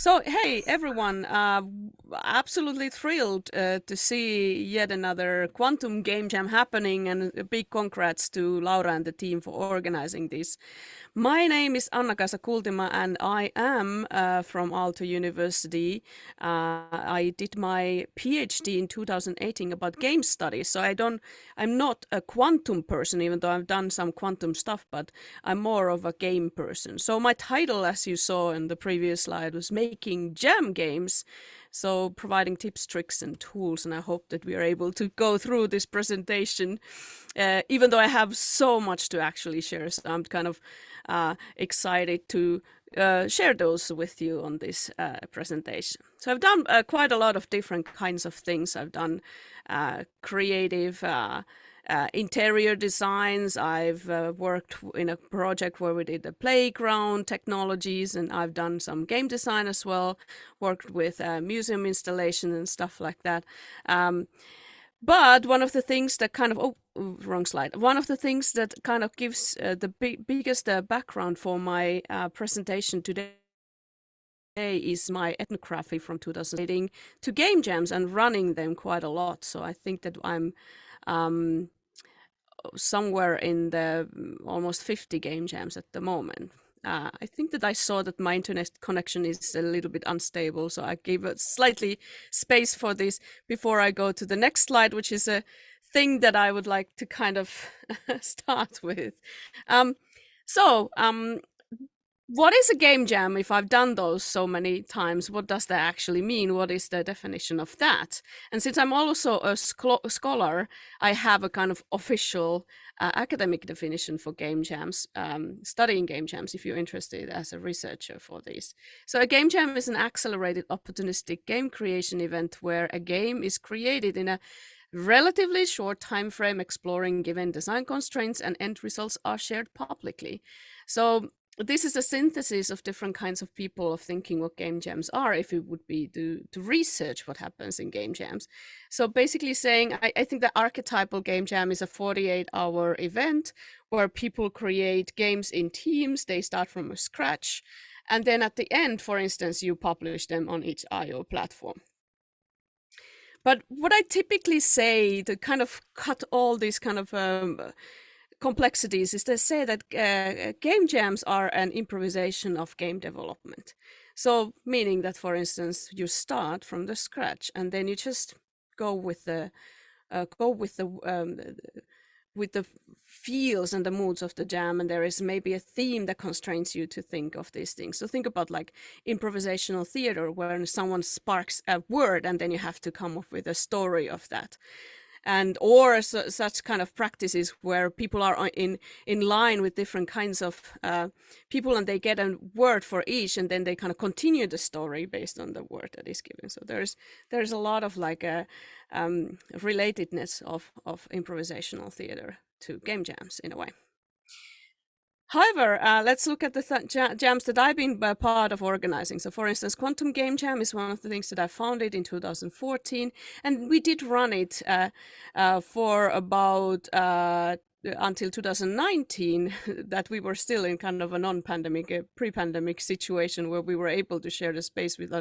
So, hey everyone, absolutely thrilled to see yet another Quantum Game Jam happening, and a big congrats to Laura and the team for organizing this. My name is Annakaisa Kultima, and I am from Aalto University. I did my PhD in 2018 about game studies. So I'm not a quantum person, even though I've done some quantum stuff, but I'm more of a game person. So my title, as you saw in the previous slide, was making jam games. So providing tips, tricks, and tools, and I hope that we are able to go through this presentation, even though I have so much to actually share. So I'm kind of excited to share those with you on this presentation. So I've done quite a lot of different kinds of things. I've done creative interior designs. I've worked in a project where we did the playground technologies, and I've done some game design as well, worked with museum installation and stuff like that. But one of the things that kind of, wrong slide. One of the things that kind of gives the biggest background for my presentation today is my ethnography from 2018 to game jams and running them quite a lot. So I think that I'm somewhere in the almost 50 game jams at the moment. I think that I saw that my internet connection is a little bit unstable, so I gave it slightly space for this before I go to the next slide, which is a thing that I would like to kind of start with. What is a game jam? If I've done those so many times, what does that actually mean? What is the definition of that? And since I'm also a scholar, I have a kind of official academic definition for game jams, studying game jams if you're interested as a researcher for this. So a game jam is an accelerated opportunistic game creation event where a game is created in a relatively short time frame, exploring given design constraints, and end results are shared publicly. So this is a synthesis of different kinds of people of thinking what game jams are, if it would be to research what happens in game jams. So basically saying, I think the archetypal game jam is a 48-hour event where people create games in teams. They start from scratch. And then at the end, for instance, you publish them on each IO platform. But what I typically say to kind of cut all these kind of complexities is to say that game jams are an improvisation of game development. So meaning that, for instance, you start from the scratch and then you just go with the feels and the moods of the jam, and there is maybe a theme that constrains you to think of these things. So think about like improvisational theater, where someone sparks a word and then you have to come up with a story of that. And or such kind of practices where people are in line with different kinds of people, and they get a word for each, and then they kind of continue the story based on the word that is given. So there's a lot of like a relatedness of improvisational theater to game jams in a way. However, let's look at the jams that I've been part of organizing. So for instance, Quantum Game Jam is one of the things that I founded in 2014, and we did run it for about until 2019, that we were still in kind of a non-pandemic, pre-pandemic situation where we were able to share the space with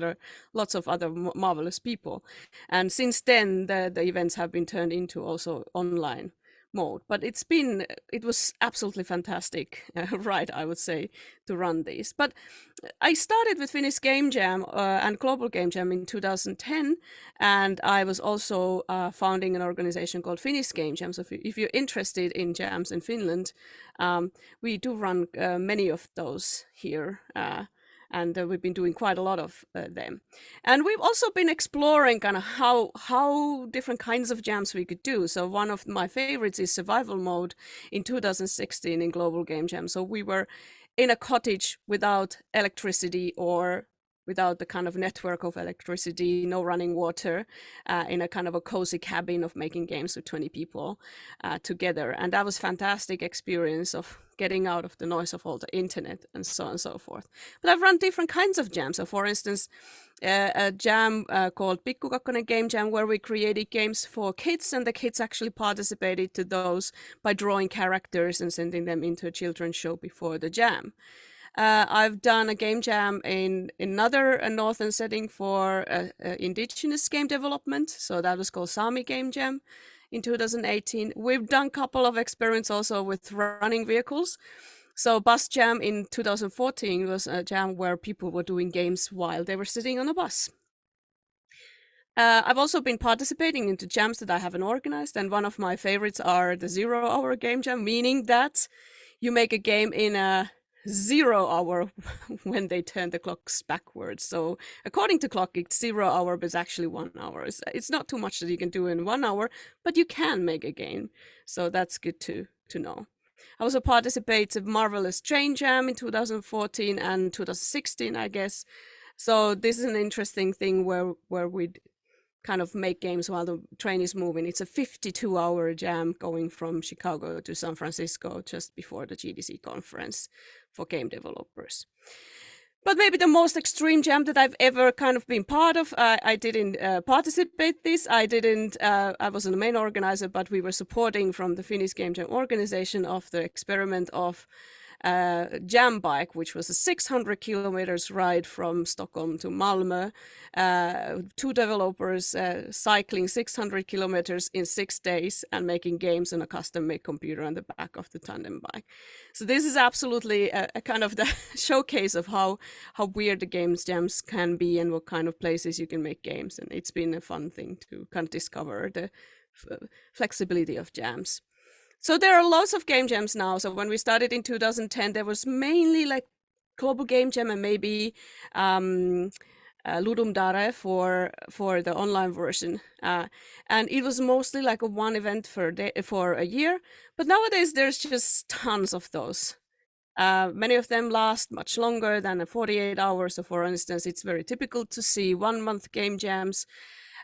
lots of other marvelous people. And since then, the events have been turned into also online mode, but it was absolutely fantastic right, I would say, to run these. But I started with Finnish Game Jam and Global Game Jam in 2010, and I was also founding an organization called Finnish Game Jam. So if you're interested in jams in Finland, we do run many of those here, and we've been doing quite a lot of them. And we've also been exploring kind of how different kinds of jams we could do. So one of my favorites is survival mode in 2016 in Global Game Jam. So we were in a cottage without electricity or without the kind of network of electricity, no running water, in a kind of a cozy cabin of making games with 20 people together. And that was a fantastic experience of getting out of the noise of all the internet and so on and so forth. But I've run different kinds of jams. So for instance, a jam called Pikku Kakkonen Game Jam, where we created games for kids, and the kids actually participated to those by drawing characters and sending them into a children's show before the jam. I've done a game jam in another northern setting for indigenous game development. So that was called Sami Game Jam in 2018. We've done a couple of experiments also with running vehicles. So Bus Jam in 2014 was a jam where people were doing games while they were sitting on a bus. I've also been participating into jams that I haven't organized, and one of my favorites are the 0-hour game jam, meaning that you make a game in a 0 hour when they turn the clocks backwards. So according to clock, it's 0 hour, but it's actually 1 hour. It's not too much that you can do in 1 hour, but you can make a game. So that's good to know. I also participated in Marvelous Train Jam in 2014 and 2016, I guess. So this is an interesting thing where we'd kind of make games while the train is moving. It's a 52-hour jam going from Chicago to San Francisco just before the GDC conference for game developers. But maybe the most extreme jam that I've ever kind of been part of, I didn't participate this. I wasn't the main organizer, but we were supporting from the Finnish Game Jam organization of the experiment of jam bike, which was a 600 kilometers ride from Stockholm to Malmö. 2 developers cycling 600 kilometers in 6 days and making games on a custom-made computer on the back of the tandem bike. So this is absolutely a kind of the showcase of how weird the games jams can be and what kind of places you can make games. And it's been a fun thing to kind of discover the flexibility of jams. So there are lots of game jams now. So when we started in 2010, there was mainly like Global Game Jam and maybe Ludum Dare for the online version. And it was mostly like a one event for a year. But nowadays there's just tons of those. Many of them last much longer than 48 hours. So for instance, it's very typical to see 1-month game jams.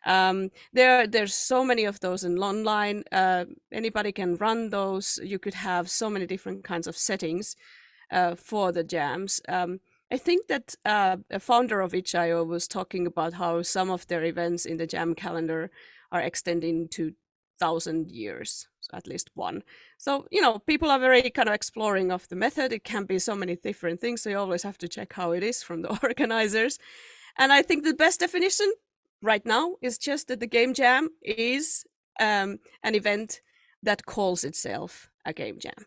There's so many of those in online. Anybody can run those. You could have so many different kinds of settings for the jams. I think that a founder of itch.io was talking about how some of their events in the jam calendar are extending to 1,000 years, so at least one. So, people are very kind of exploring of the method. It can be so many different things. So you always have to check how it is from the organizers. And I think the best definition right now is just that the game jam is an event that calls itself a game jam.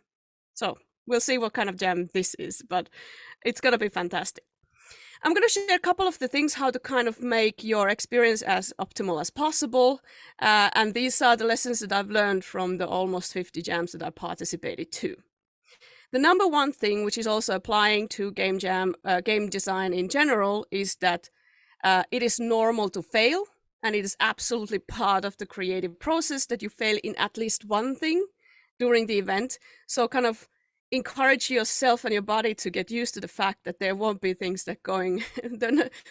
So we'll see what kind of jam this is, but it's going to be fantastic. I'm going to share a couple of the things how to kind of make your experience as optimal as possible. And these are the lessons that I've learned from the almost 50 jams that I participated to. The number one thing, which is also applying to game jam, game design in general, is that it is normal to fail, and it is absolutely part of the creative process that you fail in at least one thing during the event. So kind of encourage yourself and your body to get used to the fact that there won't be things that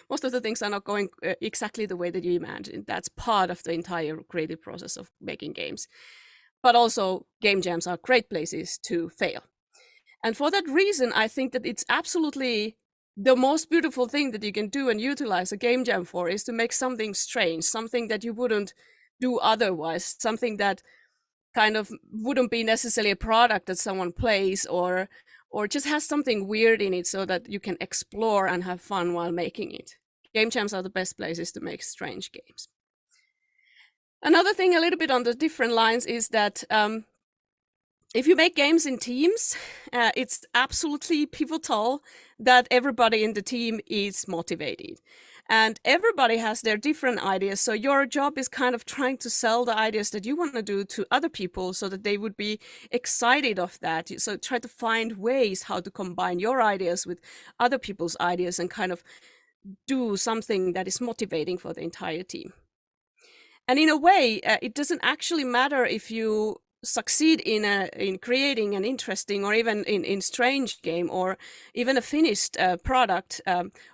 most of the things are not going exactly the way that you imagined. That's part of the entire creative process of making games. But also game jams are great places to fail. And for that reason, I think that it's absolutely the most beautiful thing that you can do and utilize a game jam for is to make something strange, something that you wouldn't do otherwise, something that kind of wouldn't be necessarily a product that someone plays or just has something weird in it so that you can explore and have fun while making it. Game jams are the best places to make strange games. Another thing a little bit on the different lines is that if you make games in teams, it's absolutely pivotal that everybody in the team is motivated. And everybody has their different ideas. So your job is kind of trying to sell the ideas that you want to do to other people so that they would be excited of that. So try to find ways how to combine your ideas with other people's ideas and kind of do something that is motivating for the entire team. And in a way, it doesn't actually matter if you succeed in creating an interesting or even in strange game or even a finished product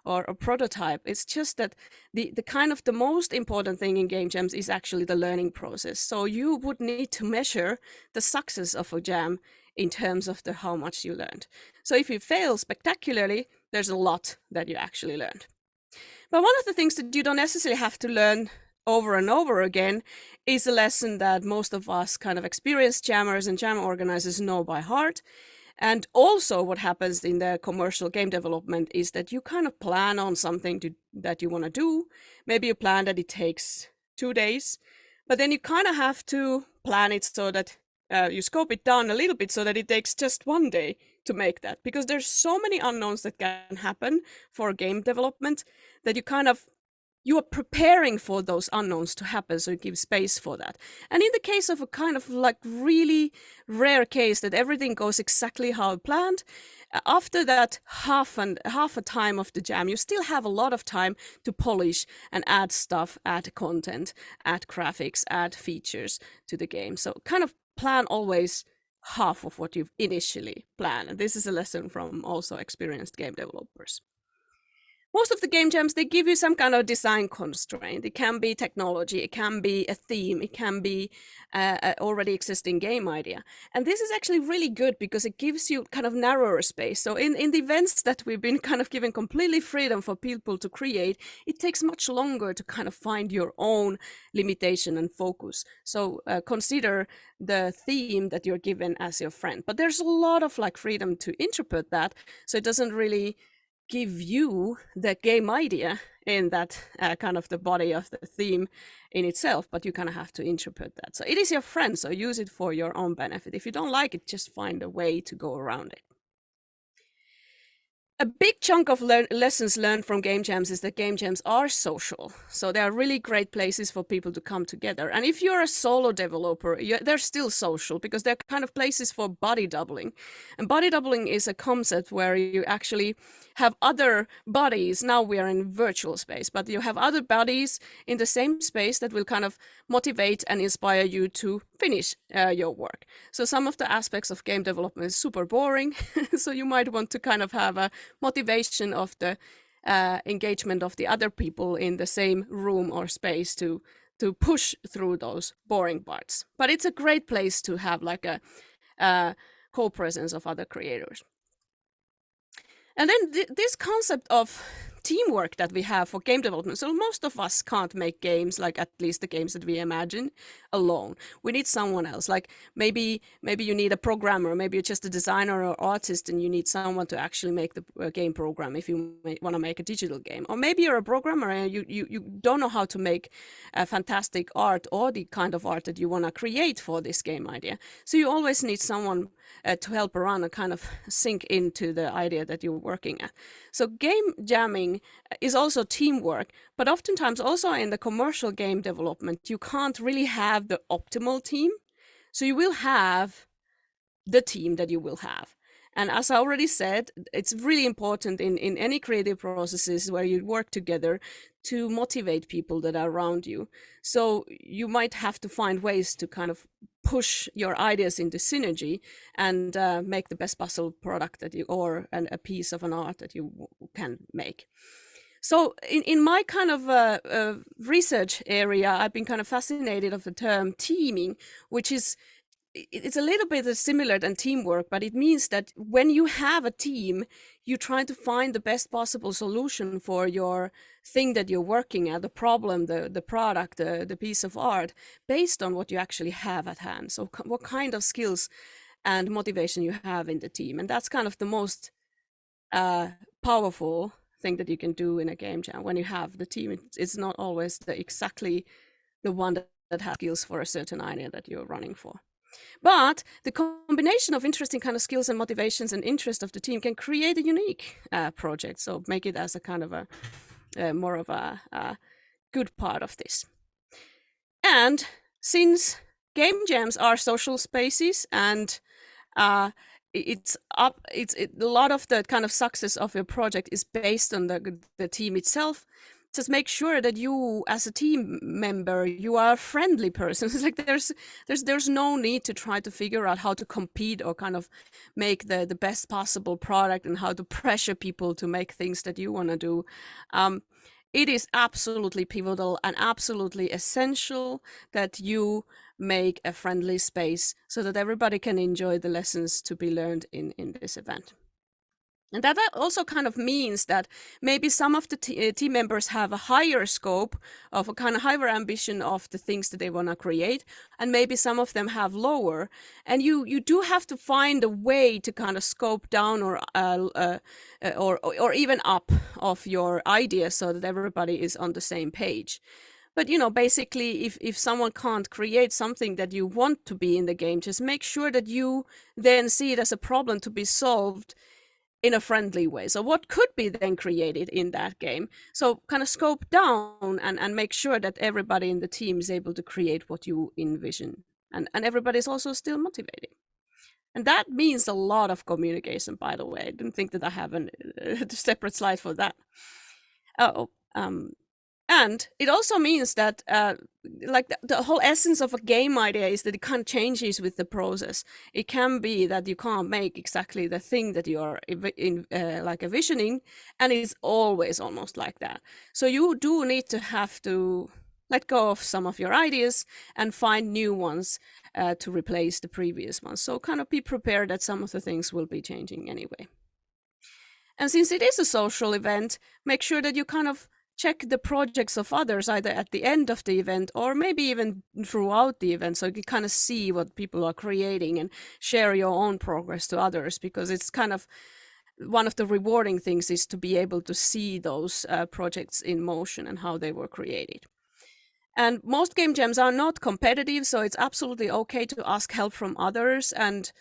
or a prototype. It's just that the kind of the most important thing in game jams is actually the learning process. So you would need to measure the success of a jam in terms of how much you learned. So if you fail spectacularly, there's a lot that you actually learned. But one of the things that you don't necessarily have to learn over and over again is a lesson that most of us kind of experienced jammers and jam organizers know by heart. And also what happens in the commercial game development is that you kind of plan on something that you want to do. Maybe you plan that it takes 2 days, but then you kind of have to plan it so that you scope it down a little bit so that it takes just 1 day to make that, because there's so many unknowns that can happen for game development that you are preparing for those unknowns to happen, so you give space for that. And in the case of a kind of like really rare case that everything goes exactly how planned, after that half a time of the jam, you still have a lot of time to polish and add stuff, add content, add graphics, add features to the game. So kind of plan always half of what you've initially planned. And this is a lesson from also experienced game developers. Most of the game jams, they give you some kind of design constraint. It can be technology, it can be a theme, it can be a already existing game idea. And this is actually really good because it gives you kind of narrower space. So in the events that we've been kind of given completely freedom for people to create, it takes much longer to kind of find your own limitation and focus. So consider the theme that you're given as your friend. But there's a lot of like freedom to interpret that. So it doesn't really give you the game idea in that kind of the body of the theme in itself, but you kind of have to interpret that. So it is your friend, so use it for your own benefit. If you don't like it, just find a way to go around it. A big chunk of lessons learned from game jams is that game jams are social. So they are really great places for people to come together. And if you're a solo developer, they're still social because they're kind of places for body doubling. And body doubling is a concept where you actually have other bodies. Now we are in virtual space, but you have other bodies in the same space that will kind of motivate and inspire you to finish your work. So some of the aspects of game development is super boring. So you might want to kind of have a motivation of the engagement of the other people in the same room or space to push through those boring parts. But it's a great place to have like a co-presence of other creators. And then this concept of teamwork that we have for game development. So most of us can't make games, like at least the games that we imagine, alone. We need someone else. Like maybe you need a programmer, maybe you're just a designer or artist and you need someone to actually make the game program if you want to make a digital game. Or maybe you're a programmer and you don't know how to make a fantastic art or the kind of art that you want to create for this game idea. So you always need someone to help around and kind of sink into the idea that you're working at. So game jamming is also teamwork, but oftentimes also in the commercial game development, you can't really have the optimal team. So you will have the team that you will have. And as I already said, it's really important in any creative processes where you work together to motivate people that are around you. So you might have to find ways to kind of push your ideas into synergy and make the best possible product that you, or a piece of an art that you can make. So in my kind of research area, I've been kind of fascinated of the term teaming, which is, it's a little bit similar than teamwork, but it means that when you have a team, you try to find the best possible solution for your thing that you're working at, the problem, the product, the piece of art, based on what you actually have at hand. So what kind of skills and motivation you have in the team. And that's kind of the most powerful thing that you can do in a game jam. When you have the team, it's not always exactly the one that has skills for a certain idea that you're running for. But the combination of interesting kind of skills and motivations and interest of the team can create a unique project. So make it as a kind of a more of a good part of this. And since game jams are social spaces and a lot of the kind of success of your project is based on the team itself, just make sure that you as a team member, you are a friendly person. It's like there's no need to try to figure out how to compete or kind of make the best possible product and how to pressure people to make things that you want to do. It is absolutely pivotal and absolutely essential that you make a friendly space so that everybody can enjoy the lessons to be learned in this event. And that also kind of means that maybe some of the team members have a higher scope of a kind of higher ambition of the things that they want to create, and maybe some of them have lower. And you do have to find a way to kind of scope down or even up of your ideas so that everybody is on the same page. But basically, if someone can't create something that you want to be in the game, just make sure that you then see it as a problem to be solved in a friendly way. So what could be then created in that game? So kind of scope down and make sure that everybody in the team is able to create what you envision. And everybody's also still motivated. And that means a lot of communication, by the way. I didn't think that I have a separate slide for that. And it also means that like the whole essence of a game idea is that it kind of changes with the process. It can be that you can't make exactly the thing that you are like envisioning, and it's always almost like that. So you do need to have to let go of some of your ideas and find new ones to replace the previous ones. So kind of be prepared that some of the things will be changing anyway. And since it is a social event, make sure that you kind of check the projects of others either at the end of the event or maybe even throughout the event, so you can kind of see what people are creating and share your own progress to others, because it's kind of one of the rewarding things is to be able to see those projects in motion and how they were created. And most game jams are not competitive, so it's absolutely okay to ask help from others and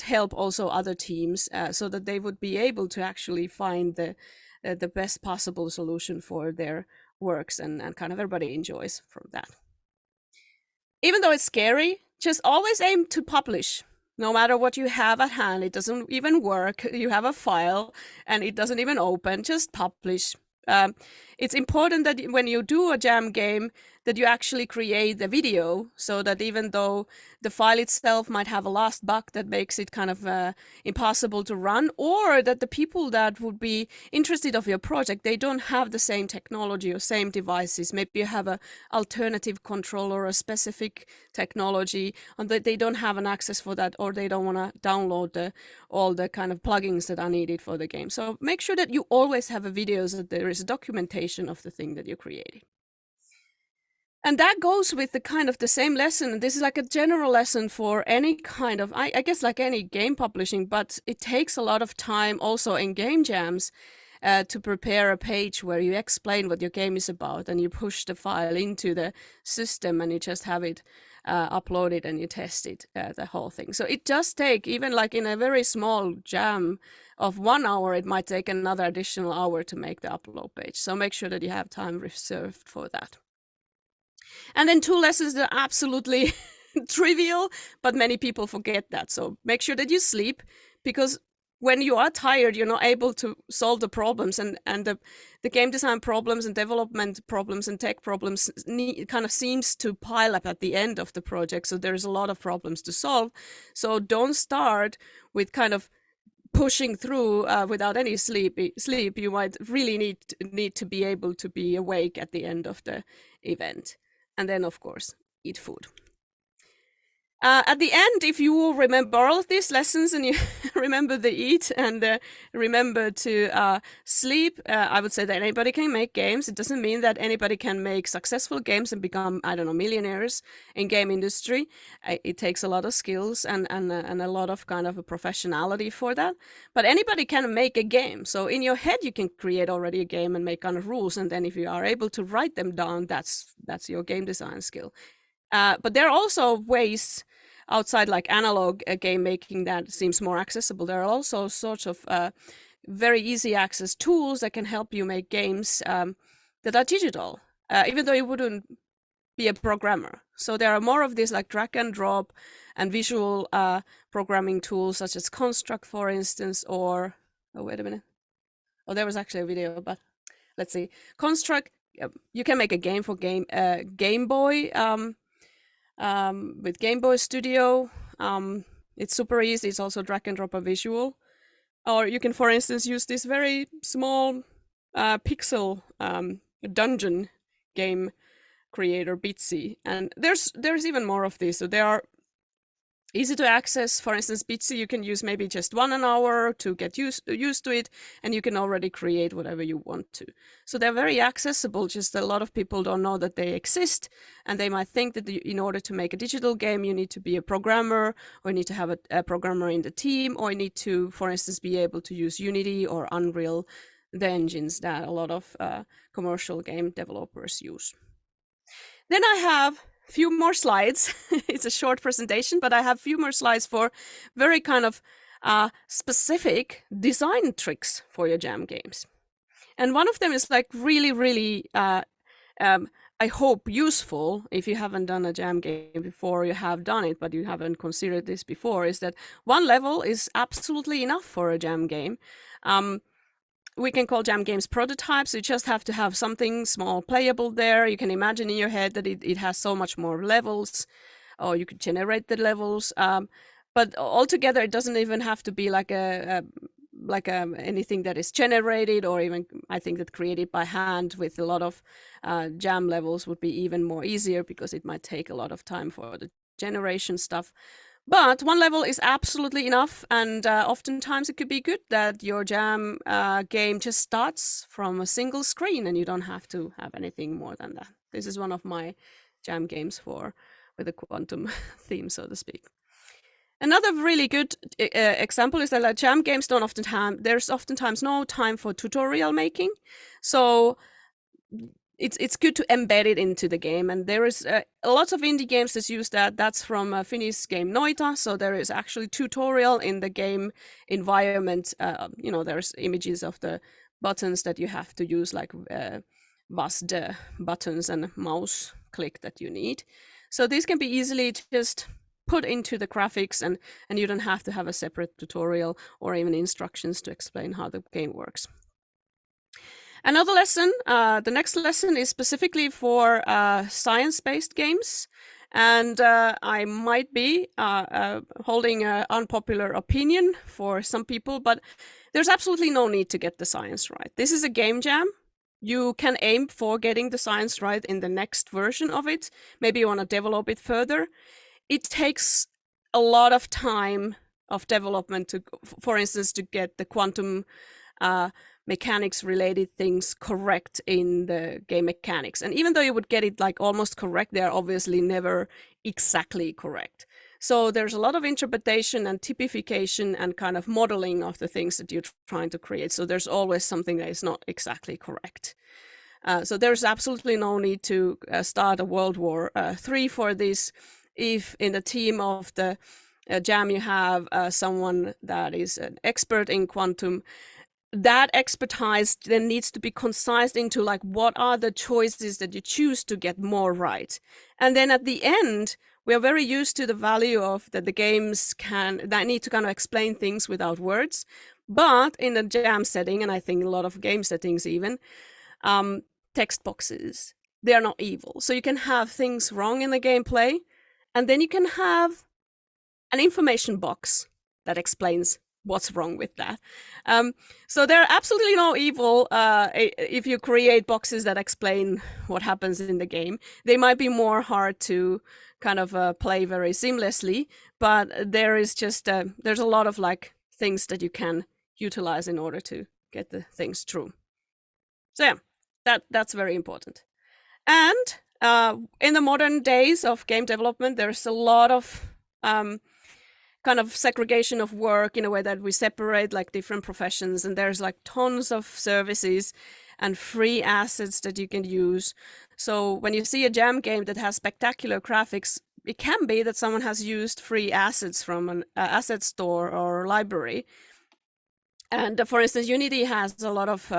help also other teams so that they would be able to actually find the best possible solution for their works, and kind of everybody enjoys from that. Even though it's scary, just always aim to publish. No matter what you have at hand, it doesn't even work. You have a file and it doesn't even open, just publish. It's important that when you do a jam game, that you actually create the video, so that even though the file itself might have a last bug that makes it kind of impossible to run, or that the people that would be interested of your project, they don't have the same technology or same devices. Maybe you have a alternative controller or a specific technology, and that they don't have an access for that, or they don't want to download all the kind of plugins that are needed for the game. So make sure that you always have a video, so that there is a documentation of the thing that you created. And that goes with the kind of the same lesson. This is like a general lesson for any kind of, I guess like any game publishing, but it takes a lot of time also in game jams to prepare a page where you explain what your game is about, and you push the file into the system and you just have it uploaded and you test it, the whole thing. So it does take, even like in a very small jam of 1 hour, it might take another additional hour to make the upload page. So make sure that you have time reserved for that. And then 2 lessons that are absolutely trivial, but many people forget that. So make sure that you sleep, because when you are tired, you're not able to solve the problems, and the game design problems and development problems and tech problems kind of seems to pile up at the end of the project. So there's a lot of problems to solve. So don't start with kind of pushing through without any sleep. You might really need to be able to be awake at the end of the event. And then, of course, eat food. At the end, if you remember all of these lessons and you remember to eat and remember to sleep, I would say that anybody can make games. It doesn't mean that anybody can make successful games and become, I don't know, millionaires in game industry. It takes a lot of skills and a lot of kind of a professionality for that. But anybody can make a game. So in your head, you can create already a game and make kind of rules. And then if you are able to write them down, that's your game design skill. But there are also ways outside like analog game making that seems more accessible. There are also sorts of very easy access tools that can help you make games that are digital, even though you wouldn't be a programmer. So there are more of these like drag and drop and visual programming tools such as Construct, for instance, or, oh, wait a minute. Oh, there was actually a video, but let's see. Construct, you can make a game for Game Boy, with Game Boy Studio. It's super easy. It's also drag and drop a visual. Or you can, for instance, use this very small pixel dungeon game creator, Bitsy. And there's even more of these. So there are easy to access. For instance, Bitsy, you can use maybe just 1 hour to get used to it, and you can already create whatever you want to. So they're very accessible, just a lot of people don't know that they exist, and they might think that in order to make a digital game, you need to be a programmer, or you need to have a programmer in the team, or you need to, for instance, be able to use Unity or Unreal, the engines that a lot of commercial game developers use. Then I have few more slides. It's a short presentation, but I have few more slides for very kind of specific design tricks for your jam games. And one of them is like really, I hope useful if you haven't done a jam game before, you have done it, but you haven't considered this before, is that one level is absolutely enough for a jam game. We can call jam games prototypes. You just have to have something small playable there. You can imagine in your head that it has so much more levels, or you could generate the levels. But altogether, it doesn't even have to be like anything that is generated, or even I think that created by hand with a lot of jam levels would be even more easier, because it might take a lot of time for the generation stuff. But one level is absolutely enough, and oftentimes it could be good that your jam game just starts from a single screen and you don't have to have anything more than that. This is one of my jam games with a quantum theme, so to speak. Another really good example is that jam games there's oftentimes no time for tutorial making, so it's good to embed it into the game, and there is a lot of indie games that use that. That's from Finnish game Noita, so there is actually tutorial in the game environment. There's images of the buttons that you have to use, like WASD buttons and mouse click that you need. So these can be easily just put into the graphics, and you don't have to have a separate tutorial or even instructions to explain how the game works. Another lesson, the next lesson is specifically for science-based games, and I might be holding an unpopular opinion for some people, but there's absolutely no need to get the science right. This is a game jam. You can aim for getting the science right in the next version of it. Maybe you want to develop it further. It takes a lot of time of development for instance, to get the quantum mechanics related things correct in the game mechanics. And even though you would get it like almost correct, they are obviously never exactly correct. So there's a lot of interpretation and typification and kind of modeling of the things that you're trying to create. So there's always something that is not exactly correct. So there's absolutely no need to start a World War III for this. If in the team of the jam you have someone that is an expert in quantum, that expertise then needs to be concised into like, what are the choices that you choose to get more right? And then at the end, we are very used to the value of that the games that need to kind of explain things without words. But in a jam setting, and I think a lot of game settings even, text boxes, they are not evil. So you can have things wrong in the gameplay, and then you can have an information box that explains what's wrong with that. So there are absolutely no evil if you create boxes that explain what happens in the game. They might be more hard to kind of play very seamlessly, but there is just there's a lot of like things that you can utilize in order to get the things true. So yeah, that's very important. And in the modern days of game development, there's a lot of kind of segregation of work in a way that we separate like different professions, and there's like tons of services and free assets that you can use. So when you see a jam game that has spectacular graphics, it can be that someone has used free assets from an asset store or library. And for instance, Unity has a lot of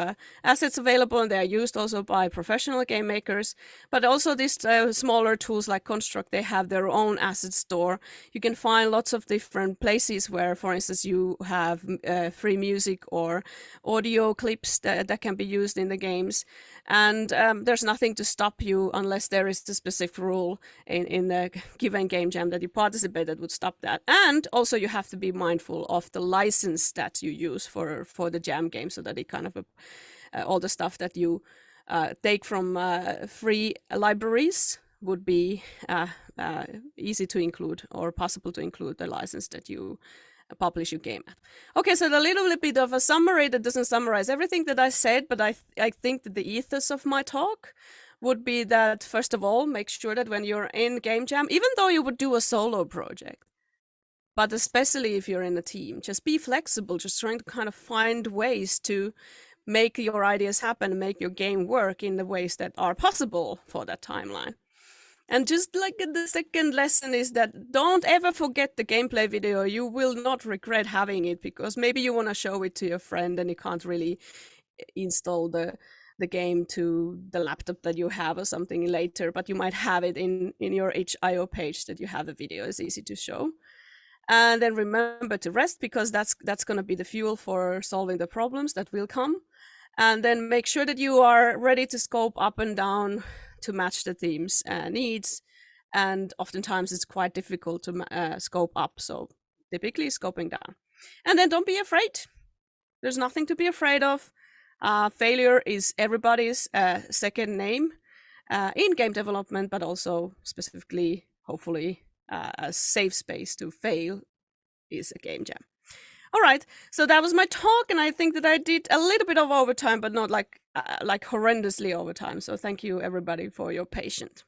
assets available, and they are used also by professional game makers. But also these smaller tools like Construct, they have their own asset store. You can find lots of different places where, for instance, you have free music or audio clips that can be used in the games. And there's nothing to stop you unless there is a specific rule in the given game jam that you participate that would stop that. And also you have to be mindful of the license that you use for the jam game, so that it kind of all the stuff that you take from free libraries would be easy to include or possible to include the license that you publish your game at. Okay, so a little bit of a summary that doesn't summarize everything that I said, but I think that the ethos of my talk would be that, first of all, make sure that when you're in Game Jam, even though you would do a solo project, but especially if you're in a team, just be flexible, just trying to kind of find ways to make your ideas happen and make your game work in the ways that are possible for that timeline. And just like the second lesson is that don't ever forget the gameplay video. You will not regret having it, because maybe you want to show it to your friend and you can't really install the game to the laptop that you have or something later, but you might have it in your HIO page that you have the video. It's easy to show. And then remember to rest, because that's going to be the fuel for solving the problems that will come. And then make sure that you are ready to scope up and down to match the team's needs. And oftentimes it's quite difficult to scope up, so typically scoping down. And then don't be afraid. There's nothing to be afraid of. Failure is everybody's second name in game development, but also specifically, hopefully, a safe space to fail is a game jam. All right, so that was my talk, and I think that I did a little bit of overtime, but not like horrendously overtime. So thank you everybody for your patience.